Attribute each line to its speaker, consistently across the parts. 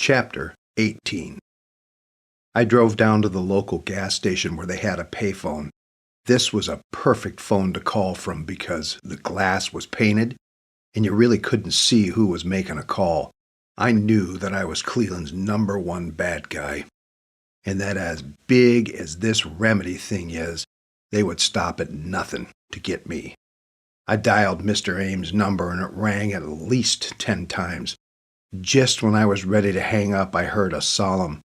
Speaker 1: Chapter 18. I drove down to the local gas station where they had a payphone. This was a perfect phone to call from because the glass was painted and you really couldn't see who was making a call. I knew that I was Cleveland's #1 bad guy, and that as big as this Remedy thing is, they would stop at nothing to get me. I dialed Mr. Ames' number and it rang at least 10 times. Just when I was ready to hang up, I heard a solemn,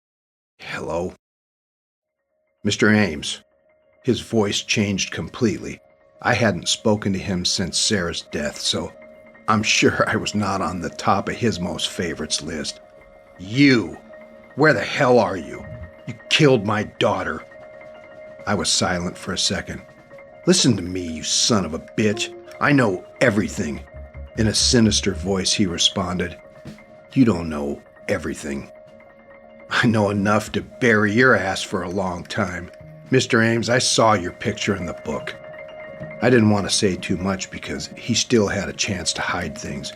Speaker 1: "Hello?" Mr. Ames. His voice changed completely. I hadn't spoken to him since Sarah's death, so I'm sure I was not on the top of his most favorites list. "You! Where the hell are you? You killed my daughter." I was silent for a second. "Listen to me, you son of a bitch. I know everything." In a sinister voice, he responded, "You don't know everything. I know enough to bury your ass for a long time. Mr. Ames, I saw your picture in the book." I didn't want to say too much because he still had a chance to hide things.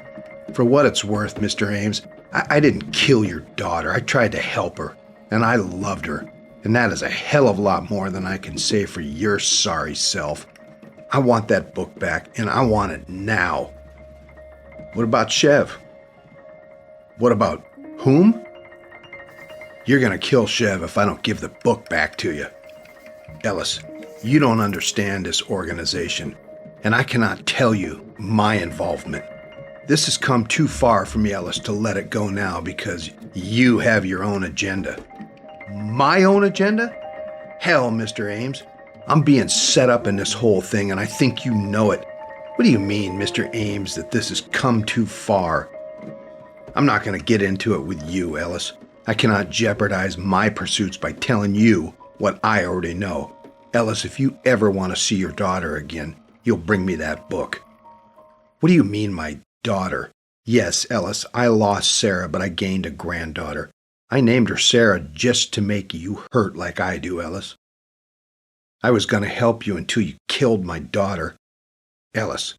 Speaker 1: "For what it's worth, Mr. Ames, I didn't kill your daughter. I tried to help her, and I loved her, and that is a hell of a lot more than I can say for your sorry self. I want that book back, and I want it now." "What about Chev?" "What about whom?" "You're gonna kill Chev if I don't give the book back to you. Ellis, you don't understand this organization, and I cannot tell you my involvement. This has come too far for me, Ellis, to let it go now because you have your own agenda." "My own agenda? Hell, Mr. Ames, I'm being set up in this whole thing, and I think you know it. What do you mean, Mr. Ames, that this has come too far?" "I'm not going to get into it with you, Ellis. I cannot jeopardize my pursuits by telling you what I already know. Ellis, if you ever want to see your daughter again, you'll bring me that book." "What do you mean, my daughter?" "Yes, Ellis, I lost Sarah, but I gained a granddaughter. I named her Sarah just to make you hurt like I do, Ellis. I was going to help you until you killed my daughter. Ellis,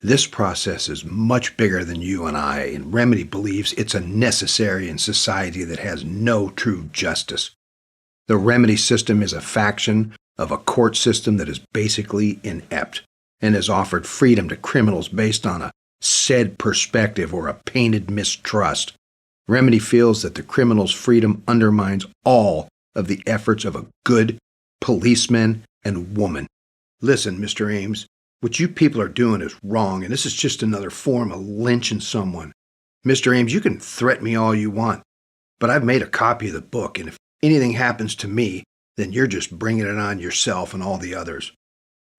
Speaker 1: this process is much bigger than you and I, and Remedy believes it's unnecessary in society that has no true justice. The Remedy system is a faction of a court system that is basically inept and has offered freedom to criminals based on a said perspective or a painted mistrust. Remedy feels that the criminal's freedom undermines all of the efforts of a good policeman and woman. Listen, Mr. Ames, what you people are doing is wrong, and this is just another form of lynching someone. Mr. Ames, you can threaten me all you want, but I've made a copy of the book, and if anything happens to me, then you're just bringing it on yourself and all the others."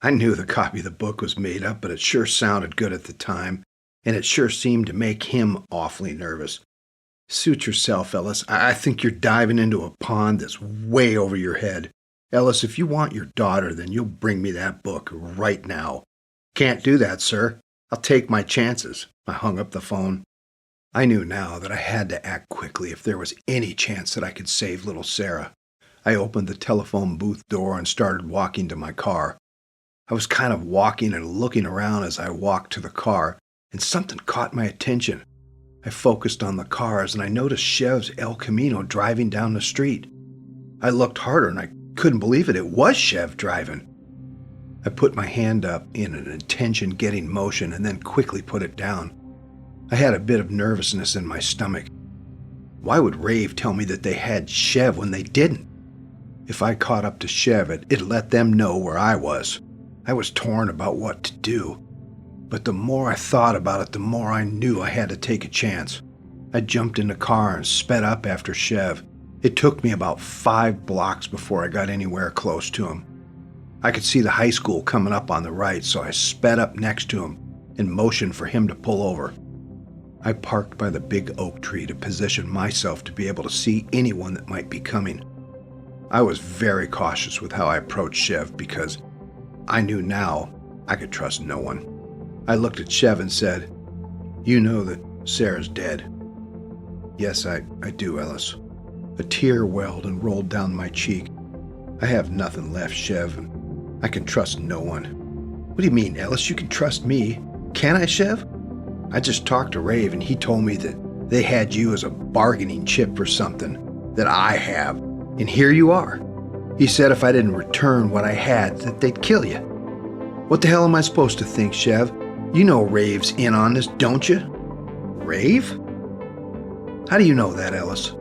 Speaker 1: I knew the copy of the book was made up, but it sure sounded good at the time, and it sure seemed to make him awfully nervous. "Suit yourself, Ellis. I think you're diving into a pond that's way over your head. Ellis, if you want your daughter, then you'll bring me that book right now." "Can't do that, sir. I'll take my chances." I hung up the phone. I knew now that I had to act quickly if there was any chance that I could save little Sarah. I opened the telephone booth door and started walking to my car. I was kind of walking and looking around as I walked to the car, and something caught my attention. I focused on the cars, and I noticed Chev's El Camino driving down the street. I looked harder, and I couldn't believe it. It was Chev driving. I put my hand up in an attention-getting motion and then quickly put it down. I had a bit of nervousness in my stomach. Why would Rave tell me that they had Chev when they didn't? If I caught up to Chev, it'd let them know where I was. I was torn about what to do. But the more I thought about it, the more I knew I had to take a chance. I jumped in the car and sped up after Chev. It took me about 5 blocks before I got anywhere close to him. I could see the high school coming up on the right, so I sped up next to him and motioned for him to pull over. I parked by the big oak tree to position myself to be able to see anyone that might be coming. I was very cautious with how I approached Chev because I knew now I could trust no one. I looked at Chev and said, "You know that Sarah's dead." "Yes, I do, Ellis." A tear welled and rolled down my cheek. "I have nothing left, Chev, and I can trust no one." "What do you mean, Ellis? You can trust me. Can I, Chev?" "I just talked to Rave, and he told me that They had you as a bargaining chip for something that I have, and here you are. He said if I didn't return what I had, that they'd kill you. What the hell am I supposed to think, Chev? You know Rave's in on this, don't you? Rave? How do you know that, Ellis?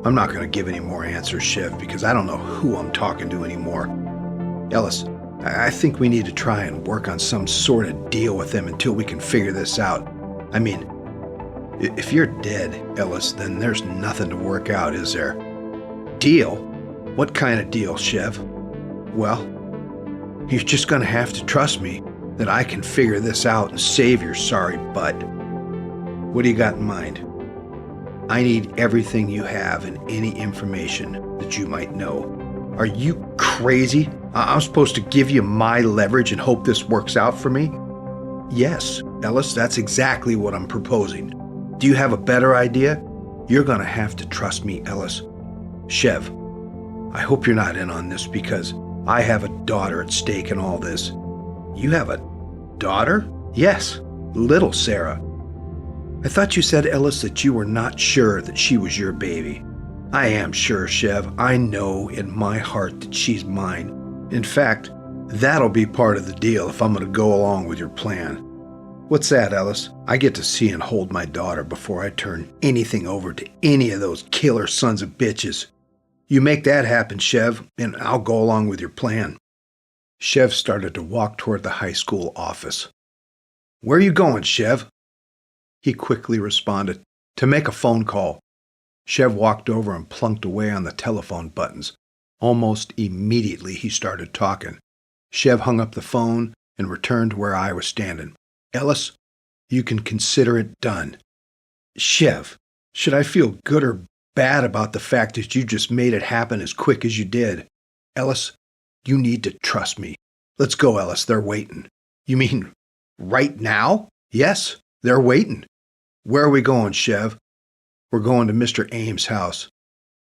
Speaker 1: I'm not going to give any more answers, Chev, because I don't know who I'm talking to anymore. Ellis, I think we need to try and work on some sort of deal with them until we can figure this out. I mean, if you're dead, Ellis, then there's nothing to work out, is there? Deal? What kind of deal, Chev? Well, you're just going to have to trust me that I can figure this out and save your sorry butt. What do you got in mind? I need everything you have and any information that you might know. Are you crazy? I'm supposed to give you my leverage and hope this works out for me? Yes, Ellis, that's exactly what I'm proposing. Do you have a better idea? You're going to have to trust me, Ellis. Chev, I hope you're not in on this because I have a daughter at stake in all this. You have a daughter? Yes, little Sarah. I thought you said, Ellis, that you were not sure that she was your baby. I am sure, Chev. I know in my heart that she's mine. In fact, that'll be part of the deal if I'm going to go along with your plan. What's that, Ellis? I get to see and hold my daughter before I turn anything over to any of those killer sons of bitches. You make that happen, Chev, and I'll go along with your plan. Chev started to walk toward the high school office. Where are you going, Chev? He quickly responded, to make a phone call. Chev walked over and plunked away on the telephone buttons. Almost immediately he started talking. Chev hung up the phone and returned to where I was standing. Ellis, you can consider it done. Chev, should I feel good or bad about the fact that you just made it happen as quick as you did? Ellis, you need to trust me. Let's go, Ellis. They're waiting. You mean right now? Yes, they're waiting. Where are we going, Chev? We're going to Mr. Ames' house.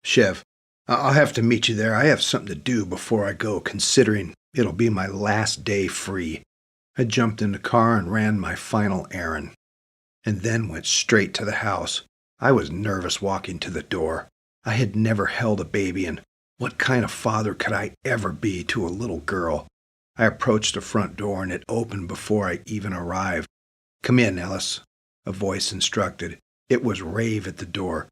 Speaker 1: Chev, I'll have to meet you there. I have something to do before I go, considering it'll be my last day free. I jumped in the car and ran my final errand, and then went straight to the house. I was nervous walking to the door. I had never held a baby, and what kind of father could I ever be to a little girl? I approached the front door, and it opened before I even arrived. Come in, Ellis, a voice instructed. It was Rave at the door.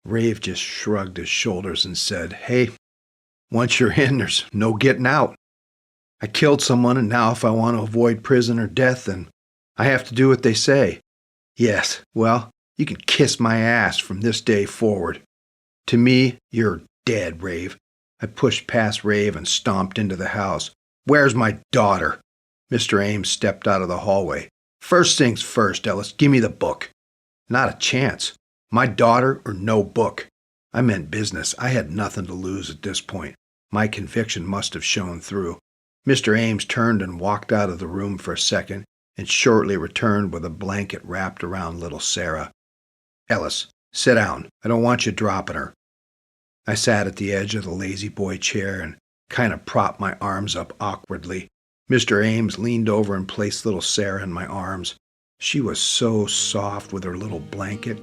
Speaker 1: Rave just shrugged his shoulders and said, Hey, once you're in, there's no getting out. I killed someone, and now if I want to avoid prison or death, then I have to do what they say. Yes, well, you can kiss my ass from this day forward. To me, you're dead, Rave. I pushed past Rave and stomped into the house. Where's my daughter? Mr. Ames stepped out of the hallway. First things first, Ellis, give me the book. Not a chance. My daughter or no book. I meant business. I had nothing to lose at this point. My conviction must have shown through. Mr. Ames turned and walked out of the room for a second, and shortly returned with a blanket wrapped around little Sarah. Ellis, sit down. I don't want you dropping her. I sat at the edge of the lazy boy chair and kind of propped my arms up awkwardly. Mr. Ames leaned over and placed little Sarah in my arms. She was so soft with her little blanket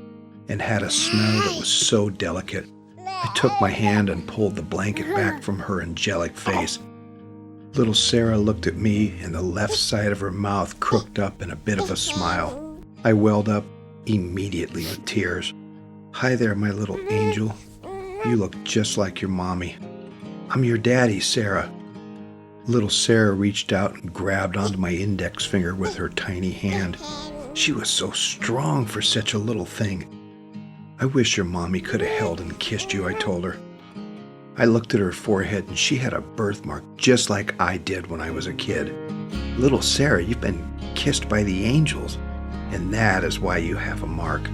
Speaker 1: and had a smell that was so delicate. I took my hand and pulled the blanket back from her angelic face. Little Sarah looked at me, and the left side of her mouth crooked up in a bit of a smile. I welled up immediately with tears. Hi there, my little angel. You look just like your mommy. I'm your daddy, Sarah. Little Sarah reached out and grabbed onto my index finger with her tiny hand. She was so strong for such a little thing. I wish your mommy could have held and kissed you, I told her. I looked at her forehead, and she had a birthmark just like I did when I was a kid. Little Sarah, you've been kissed by the angels, and that is why you have a mark.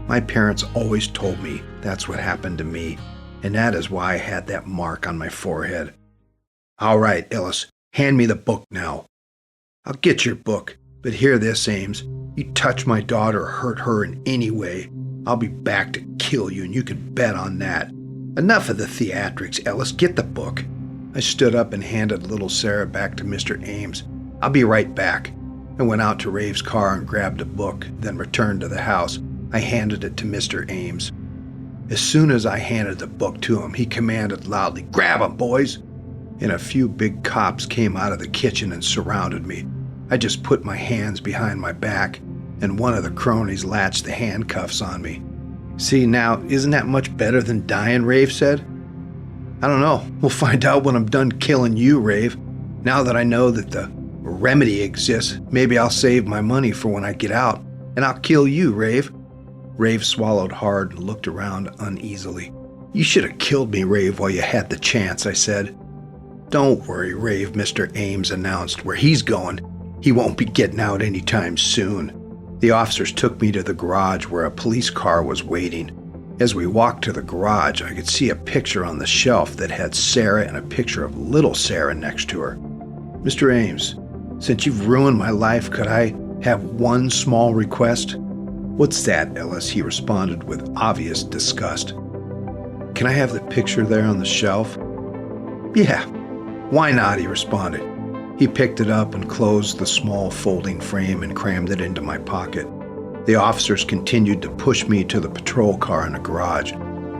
Speaker 1: My parents always told me that's what happened to me, and that is why I had that mark on my forehead. All right, Ellis, hand me the book now. I'll get your book, but hear this, Ames. You touch my daughter or hurt her in any way, I'll be back to kill you, and you can bet on that. Enough of the theatrics, Ellis. Get the book. I stood up and handed little Sarah back to Mr. Ames. I'll be right back. I went out to Rave's car and grabbed a book, then returned to the house. I handed it to Mr. Ames. As soon as I handed the book to him, he commanded loudly, "Grab 'em, boys!" And a few big cops came out of the kitchen and surrounded me. I just put my hands behind my back, and one of the cronies latched the handcuffs on me. "See, now, isn't that much better than dying?" Rave said. "I don't know. We'll find out when I'm done killing you, Rave. Now that I know that the remedy exists, maybe I'll save my money for when I get out, and I'll kill you, Rave." Rave swallowed hard and looked around uneasily. "You should have killed me, Rave, while you had the chance," I said. "Don't worry, Rave," Mr. Ames announced. "Where he's going, he won't be getting out anytime soon." The officers took me to the garage where a police car was waiting. As we walked to the garage, I could see a picture on the shelf that had Sarah and a picture of little Sarah next to her. "Mr. Ames, since you've ruined my life, could I have one small request?" "What's that, Ellis?" he responded with obvious disgust. "Can I have the picture there on the shelf?" "Yeah, why not?" he responded. He picked it up and closed the small folding frame and crammed it into my pocket. The officers continued to push me to the patrol car in the garage.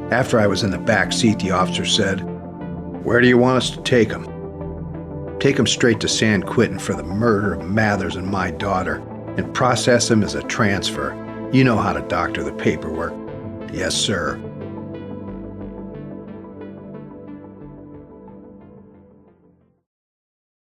Speaker 1: After I was in the back seat, the officer said, "Where do you want us to take him?" "Take him straight to San Quentin for the murder of Mathers and my daughter, and process him as a transfer. You know how to doctor the paperwork." "Yes, sir."